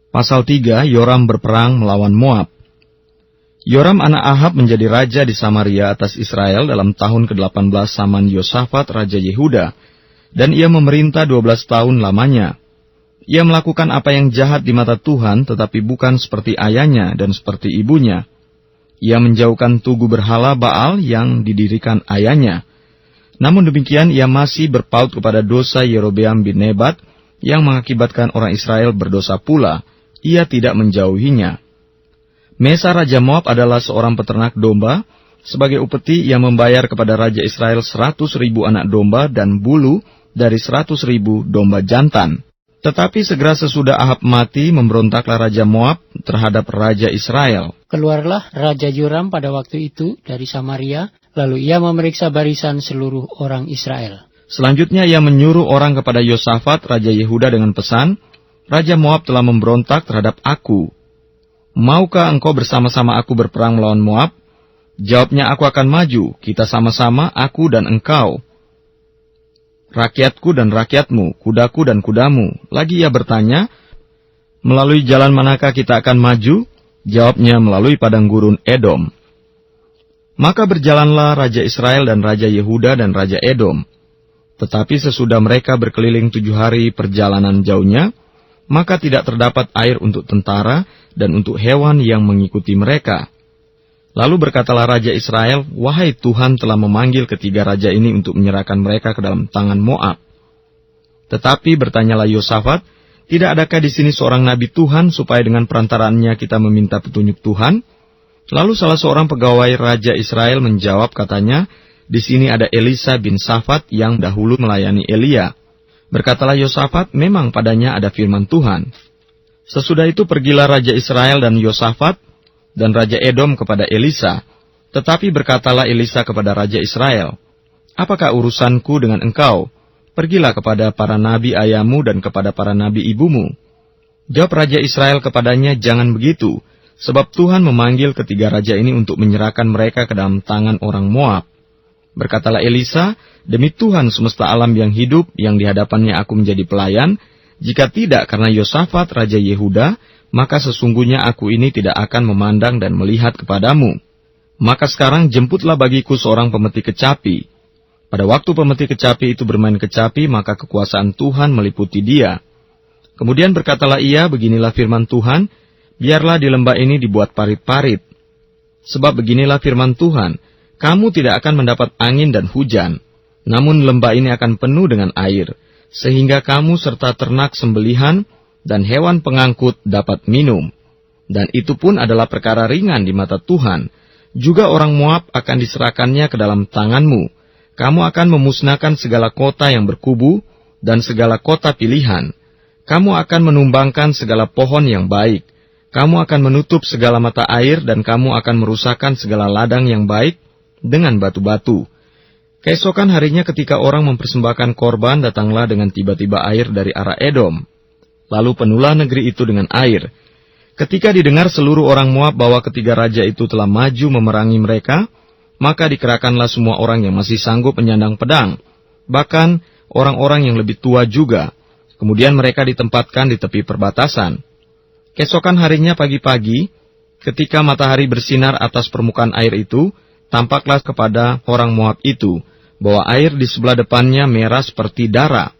Pasal 3, Yoram berperang melawan Moab. Yoram anak Ahab menjadi raja di Samaria atas Israel dalam tahun ke-18 zaman Yosafat raja Yehuda, dan ia memerintah 12 tahun lamanya. Ia melakukan apa yang jahat di mata Tuhan, tetapi bukan seperti ayahnya dan seperti ibunya. Ia menjauhkan tugu berhala Baal yang didirikan ayahnya. Namun demikian ia masih berpaut kepada dosa Yerobeam bin Nebat yang mengakibatkan orang Israel berdosa pula. Ia tidak menjauhinya. Mesa Raja Moab adalah seorang peternak domba. Sebagai upeti ia membayar kepada Raja Israel 100.000 anak domba dan bulu dari 100.000 domba jantan. Tetapi segera sesudah Ahab mati, memberontaklah Raja Moab terhadap Raja Israel. Keluarlah Raja Yoram pada waktu itu dari Samaria, lalu ia memeriksa barisan seluruh orang Israel. Selanjutnya ia menyuruh orang kepada Yosafat, Raja Yehuda dengan pesan, Raja Moab telah memberontak terhadap aku. Maukah engkau bersama-sama aku berperang melawan Moab? Jawabnya, aku akan maju, kita sama-sama, aku dan engkau. Rakyatku dan rakyatmu, kudaku dan kudamu. Lagi ia bertanya, melalui jalan manakah kita akan maju? Jawabnya, melalui padang gurun Edom. Maka berjalanlah Raja Israel dan Raja Yehuda dan Raja Edom. Tetapi sesudah mereka berkeliling 7 hari perjalanan jauhnya, maka tidak terdapat air untuk tentara dan untuk hewan yang mengikuti mereka. Lalu berkatalah Raja Israel, wahai Tuhan telah memanggil ketiga raja ini untuk menyerahkan mereka ke dalam tangan Moab. Tetapi bertanyalah Yosafat, tidak adakah di sini seorang nabi Tuhan supaya dengan perantaraannya kita meminta petunjuk Tuhan? Lalu salah seorang pegawai Raja Israel menjawab katanya, di sini ada Elisa bin Safat yang dahulu melayani Elia. Berkatalah Yosafat, memang padanya ada firman Tuhan. Sesudah itu pergilah Raja Israel dan Yosafat dan Raja Edom kepada Elisa. Tetapi berkatalah Elisa kepada Raja Israel, apakah urusanku dengan engkau? Pergilah kepada para nabi ayahmu dan kepada para nabi ibumu. Jawab Raja Israel kepadanya, jangan begitu, sebab Tuhan memanggil ketiga raja ini untuk menyerahkan mereka ke dalam tangan orang Moab. Berkatalah Elisa, demi Tuhan semesta alam yang hidup, yang di hadapannya aku menjadi pelayan, jika tidak karena Yosafat Raja Yehuda, maka sesungguhnya aku ini tidak akan memandang dan melihat kepadamu. Maka sekarang jemputlah bagiku seorang pemetik kecapi. Pada waktu pemetik kecapi itu bermain kecapi, maka kekuasaan Tuhan meliputi dia. Kemudian berkatalah ia, beginilah firman Tuhan, biarlah di lembah ini dibuat parit-parit. Sebab beginilah firman Tuhan, kamu tidak akan mendapat angin dan hujan, namun lembah ini akan penuh dengan air, sehingga kamu serta ternak sembelihan dan hewan pengangkut dapat minum. Dan itu pun adalah perkara ringan di mata Tuhan. Juga orang Moab akan diserahkannya ke dalam tanganmu. Kamu akan memusnahkan segala kota yang berkubu dan segala kota pilihan. Kamu akan menumbangkan segala pohon yang baik. Kamu akan menutup segala mata air dan kamu akan merusakkan segala ladang yang baik dengan batu-batu. Keesokan harinya ketika orang mempersembahkan korban, datanglah dengan tiba-tiba air dari arah Edom. Lalu penuhlah negeri itu dengan air. Ketika didengar seluruh orang Moab bahwa ketiga raja itu telah maju memerangi mereka, maka dikerahkanlah semua orang yang masih sanggup menyandang pedang, bahkan orang-orang yang lebih tua juga. Kemudian mereka ditempatkan di tepi perbatasan. Keesokan harinya pagi-pagi, ketika matahari bersinar atas permukaan air itu, tampaklah kepada orang Moab itu, bahwa air di sebelah depannya merah seperti darah.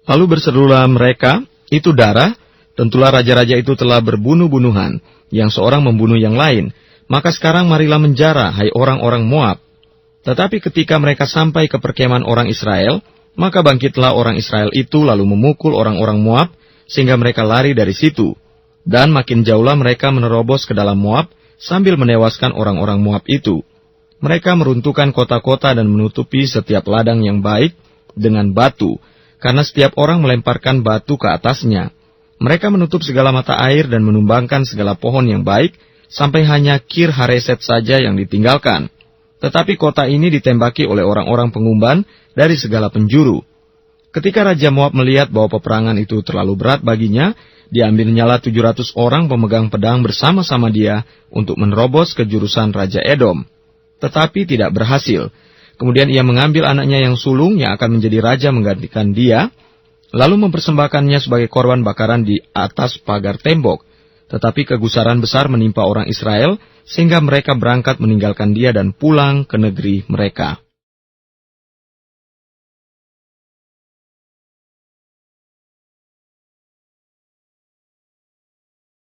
Lalu berserulah mereka, itu darah, tentulah raja-raja itu telah berbunuh-bunuhan, yang seorang membunuh yang lain. Maka sekarang marilah menjara, hai orang-orang Moab. Tetapi ketika mereka sampai ke perkemahan orang Israel, maka bangkitlah orang Israel itu lalu memukul orang-orang Moab, sehingga mereka lari dari situ. Dan makin jauhlah mereka menerobos ke dalam Moab, sambil menewaskan orang-orang Moab itu. Mereka meruntuhkan kota-kota dan menutupi setiap ladang yang baik dengan batu, karena setiap orang melemparkan batu ke atasnya. Mereka menutup segala mata air dan menumbangkan segala pohon yang baik, sampai hanya Kir Hareset saja yang ditinggalkan. Tetapi kota ini ditembaki oleh orang-orang pengumban dari segala penjuru. Ketika Raja Moab melihat bahwa peperangan itu terlalu berat baginya, diambilnyalah 700 orang pemegang pedang bersama-sama dia untuk menerobos ke jurusan Raja Edom. Tetapi tidak berhasil. Kemudian ia mengambil anaknya yang sulung yang akan menjadi raja menggantikan dia, lalu mempersembahkannya sebagai korban bakaran di atas pagar tembok. Tetapi kegusaran besar menimpa orang Israel, sehingga mereka berangkat meninggalkan dia dan pulang ke negeri mereka.